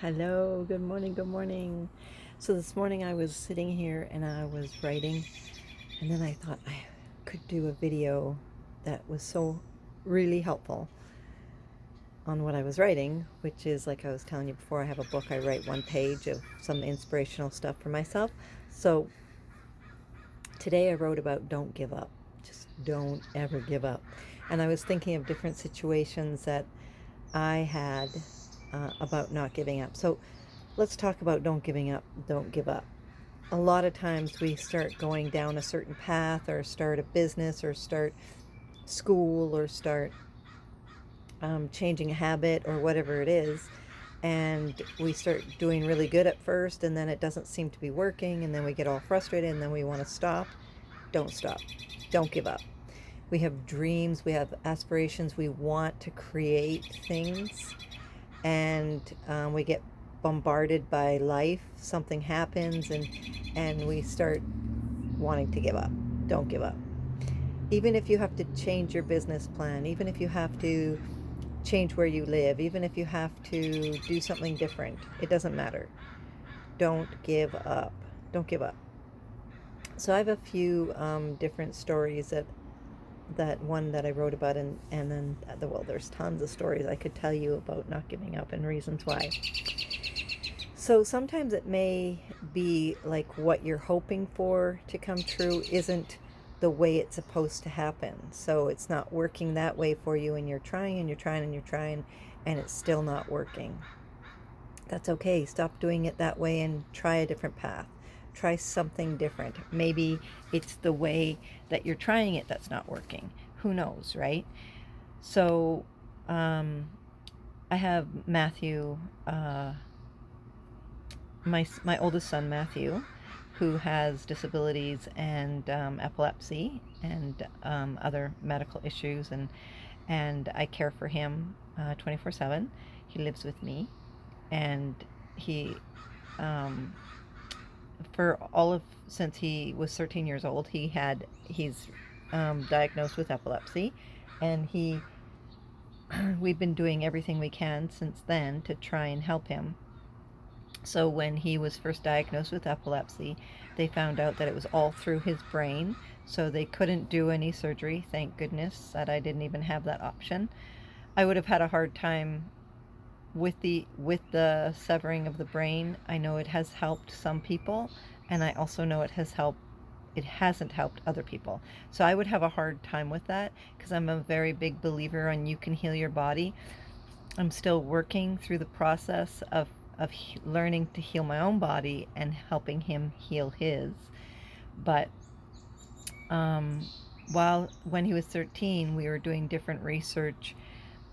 Hello, good morning, good morning. So this morning I was sitting here and I was writing, and then I thought I could do a video that was so really helpful on what I was writing, which is like I was telling you before, I have a book. I write one page of some inspirational stuff for myself. So today I wrote about don't give up. Just don't ever give up. And I was thinking of different situations that I had about not giving up. So let's talk about don't giving up, don't give up. A lot of times we start going down a certain path or start a business or start school or start changing a habit or whatever it is, and we start doing really good at first, and then it doesn't seem to be working, and then we get all frustrated, and then we want to stop. Don't stop. Don't give up. We have dreams, we have aspirations, we want to create things, and we get bombarded by life. Something happens, and we start wanting to give up. Don't give up. Even if you have to change your business plan, even if you have to change where you live, even if you have to do something different, it doesn't matter. Don't give up. Don't give up. So I have a few different stories that one that I wrote about, and then well, there's tons of stories I could tell you about not giving up and reasons why. So sometimes it may be like what you're hoping for to come true isn't the way it's supposed to happen. So it's not working that way for you, and you're trying and you're trying and you're trying, and it's still not working. That's okay. Stop doing it that way and try a different path. Try something different. Maybe it's the way that you're trying it that's not working. Who knows, right? So I have Matthew, my oldest son Matthew, who has disabilities and epilepsy and other medical issues, and I care for him 24/7. He lives with me, and he um, for all of since he was 13 years old, he's diagnosed with epilepsy, and he we've been doing everything we can since then to try and help him. So when he was first diagnosed with epilepsy, they found out that it was all through his brain. So they couldn't do any surgery. Thank goodness that I didn't even have that option. I would have had a hard time with the severing of the brain. I know it has helped some people, and I also know it hasn't helped other people. So I would have a hard time with that because I'm a very big believer on you can heal your body. I'm still working through the process of learning to heal my own body and helping him heal his. But um, when he was 13, we were doing different research.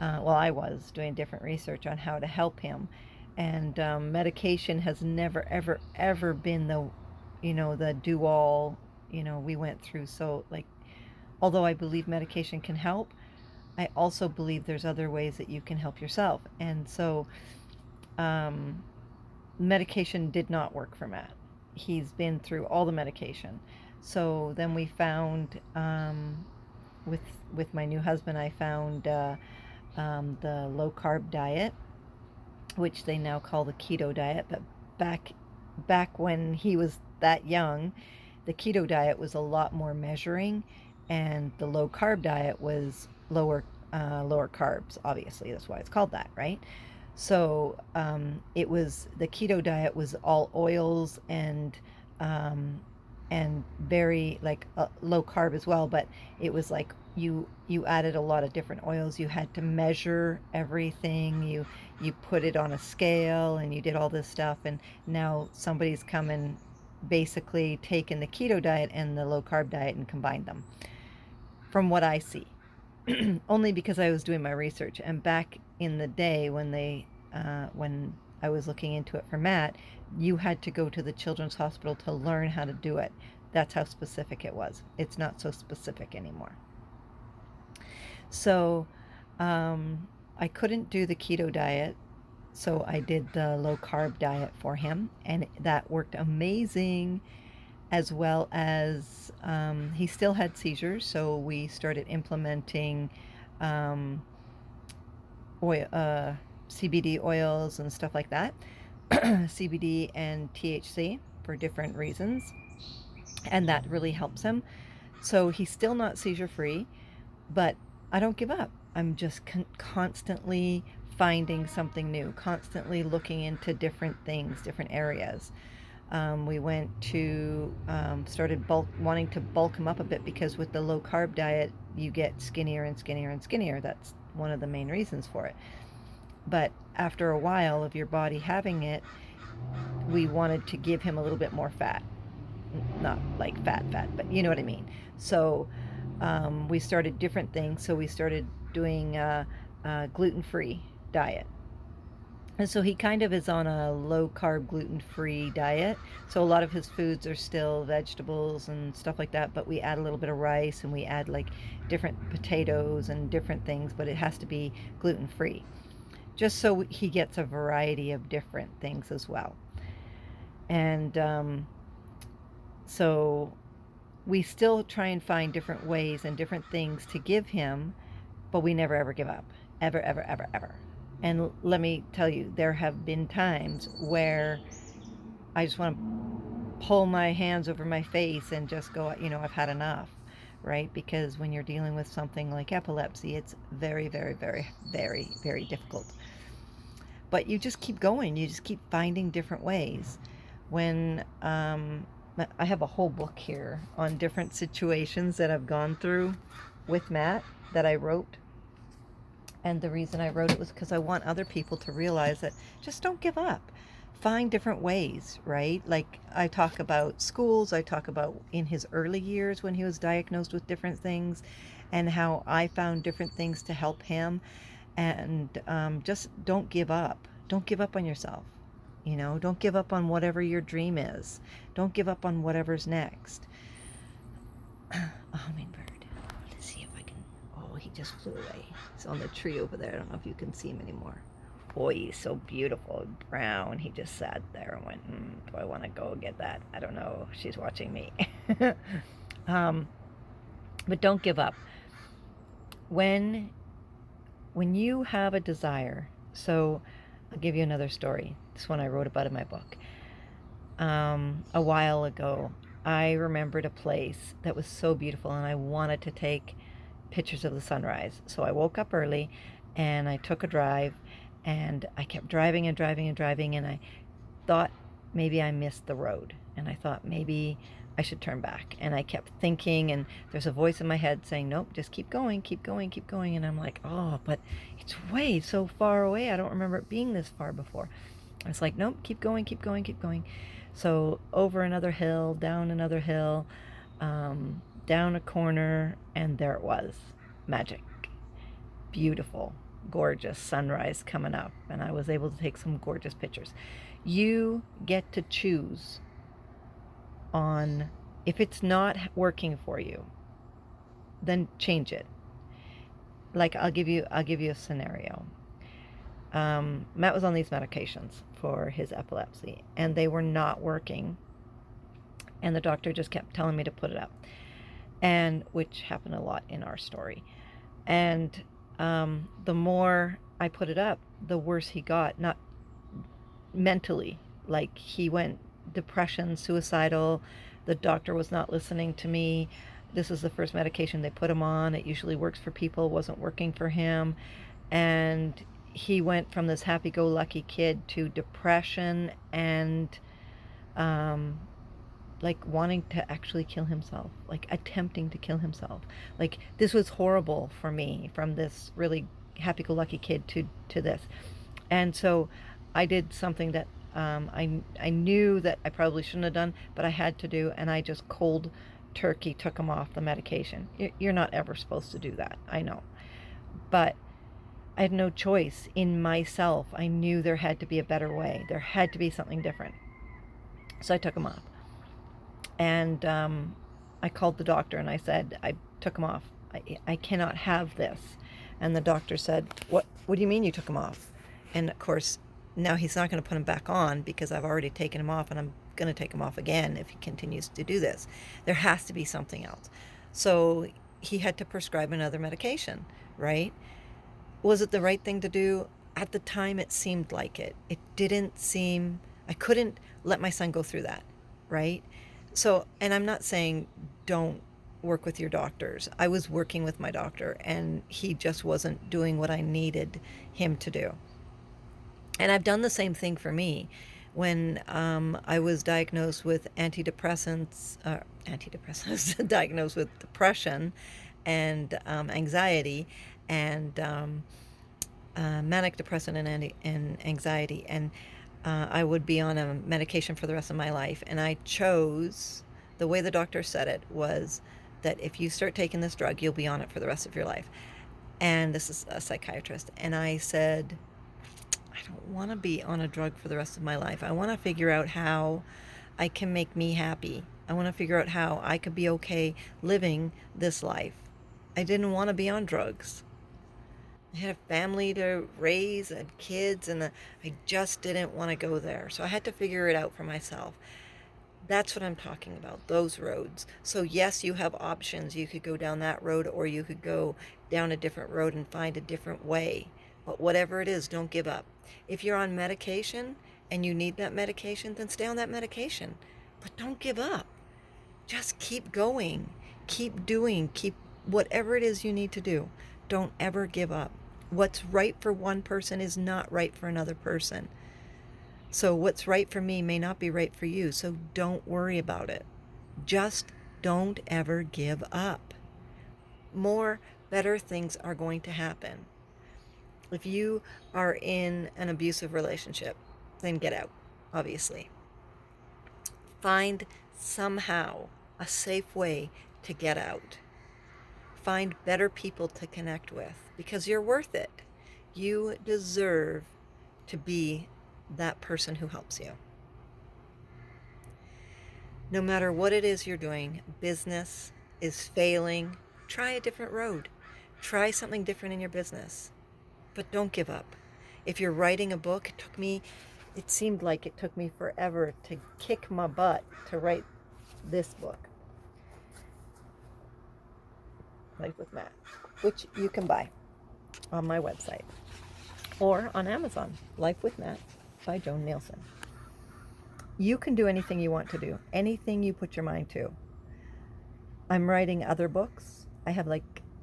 I was doing different research on how to help him, and medication has never, ever, ever been the do all. We went through. So like, although I believe medication can help, I also believe there's other ways that you can help yourself. And so um, medication did not work for Matt. He's been through all the medication. So then we found, with my new husband, I found the low carb diet, which they now call the keto diet. But back when he was that young, the keto diet was a lot more measuring, and the low carb diet was lower carbs. Obviously, that's why it's called that, right? So it was the keto diet was all oils um, and very like low carb as well, but it was like you added a lot of different oils. You had to measure everything. You put it on a scale, and you did all this stuff. And now somebody's come and basically taken the keto diet and the low carb diet and combined them, from what I see. Only because I was doing my research. And back in the day when I was looking into it for Matt, you had to go to the children's hospital to learn how to do it. That's how specific it was. It's not so specific anymore. So I couldn't do the keto diet, so I did the low carb diet for him, and that worked amazing. As well as he still had seizures, so we started implementing oil. CBD oils and stuff like that, CBD and THC for different reasons, and that really helps him. So he's still not seizure free, but I don't give up. I'm just constantly finding something new, constantly looking into different things, different areas. We went to started wanting to bulk him up a bit, because with the low carb diet you get skinnier and skinnier and skinnier. That's one of the main reasons for it. But after a while of your body having it, we wanted to give him a little bit more fat. Not like fat, but you know what I mean. So we started different things. So we started doing a gluten-free diet. And so he kind of is on a low carb, gluten free diet. So a lot of his foods are still vegetables and stuff like that, but we add a little bit of rice and we add like different potatoes and different things, but it has to be gluten free, just so he gets a variety of different things as well. And so we still try and find different ways and different things to give him, but we never ever give up. Ever, ever, ever, ever. And let me tell you, there have been times where I just want to pull my hands over my face and just go, I've had enough, right? Because when you're dealing with something like epilepsy, it's very, very, very, very, very difficult. But you just keep going. You just keep finding different ways. When I have a whole book here on different situations that I've gone through with Matt that I wrote. And the reason I wrote it was because I want other people to realize that just don't give up. Find different ways, right? Like I talk about schools, I talk about in his early years when he was diagnosed with different things, and how I found different things to help him. And just don't give up. Don't give up on yourself. Don't give up on whatever your dream is. Don't give up on whatever's next. A hummingbird. Let's see if I can. Oh, he just flew away. He's on the tree over there. I don't know if you can see him anymore. Oh, he's so beautiful, brown. He just sat there and went, do I want to go get that? I don't know. She's watching me. But don't give up. When you have a desire, so I'll give you another story. This one I wrote about in my book. A while ago, I remembered a place that was so beautiful, and I wanted to take pictures of the sunrise. So I woke up early and I took a drive, and I kept driving and driving and driving, and I thought maybe I missed the road, and I thought maybe I should turn back. And I kept thinking, and there's a voice in my head saying, nope, just keep going, keep going, keep going. And I'm like, oh, but it's way so far away. I don't remember it being this far before. It's like, nope, keep going, keep going, keep going. So over another hill, down another hill, down a corner, and there it was. Magic. Beautiful, gorgeous sunrise coming up, and I was able to take some gorgeous pictures. You get to choose on, if it's not working for you, then change it. Like I'll give you a scenario. Matt was on these medications for his epilepsy, and they were not working, and the doctor just kept telling me to put it up, and which happened a lot in our story. And the more I put it up, the worse he got, not mentally. Like he went depression, suicidal. The doctor was not listening to me. This is the first medication they put him on. It usually works for people, wasn't working for him. And he went from this happy-go-lucky kid to depression and like wanting to actually kill himself, like attempting to kill himself. Like this was horrible for me, from this really happy-go-lucky kid to this. And so I did something that I knew that I probably shouldn't have done, but I had to do, and I just cold turkey took him off the medication. You're not ever supposed to do that, I know. But I had no choice in myself. I knew there had to be a better way. There had to be something different. So I took him off. And I called the doctor and I said, I took him off. I cannot have this. And the doctor said, what do you mean you took him off? And of course, now he's not going to put him back on, because I've already taken him off, and I'm going to take him off again if he continues to do this. There has to be something else. So he had to prescribe another medication, right? Was it the right thing to do? At the time, it seemed like it. It didn't seem, I couldn't let my son go through that, right? So, and I'm not saying don't work with your doctors. I was working with my doctor and he just wasn't doing what I needed him to do. And I've done the same thing for me. When I was diagnosed with antidepressants, diagnosed with depression and anxiety and manic depression and anxiety, and I would be on a medication for the rest of my life. And I chose, the way the doctor said it was that if you start taking this drug, you'll be on it for the rest of your life. And this is a psychiatrist. And I said, I don't want to be on a drug for the rest of my life. I want to figure out how I can make me happy. I want to figure out how I could be okay living this life. I didn't want to be on drugs. I had a family to raise and kids, and I just didn't want to go there. So I had to figure it out for myself. That's what I'm talking about, those roads. So yes, you have options. You could go down that road, or you could go down a different road and find a different way. But whatever it is, don't give up. If you're on medication and you need that medication, then stay on that medication. But don't give up. Just keep going. Keep doing. Keep whatever it is you need to do. Don't ever give up. What's right for one person is not right for another person. So what's right for me may not be right for you. So don't worry about it. Just don't ever give up. More better things are going to happen. If you are in an abusive relationship, then get out, obviously. Find somehow a safe way to get out. Find better people to connect with because you're worth it. You deserve to be that person who helps you. No matter what it is you're doing, business is failing, try a different road. Try something different in your business. But don't give up. If you're writing a book, it seemed like it took me forever to kick my butt to write this book, Life with Matt, which you can buy on my website or on Amazon, Life with Matt by Joan Nielsen. You can do anything you want to do, anything you put your mind to. I'm writing other books. I have I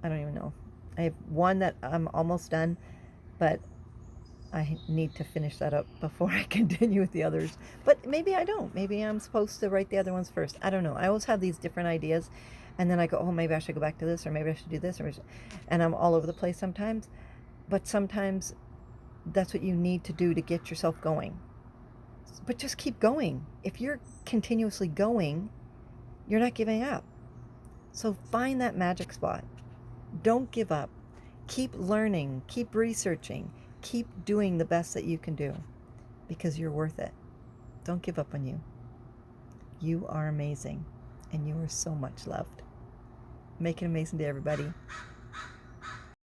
don't even know. I have one that I'm almost done, but I need to finish that up before I continue with the others. But maybe I don't. Maybe I'm supposed to write the other ones first. I don't know. I always have these different ideas, and then I go, oh, maybe I should go back to this, or maybe I should do this, and I'm all over the place sometimes. But sometimes that's what you need to do to get yourself going. But just keep going. If you're continuously going, you're not giving up. So find that magic spot. Don't give up. Keep learning, keep researching, keep doing the best that you can do because you're worth it. Don't give up on you. You are amazing and you are so much loved. Make an amazing day, everybody.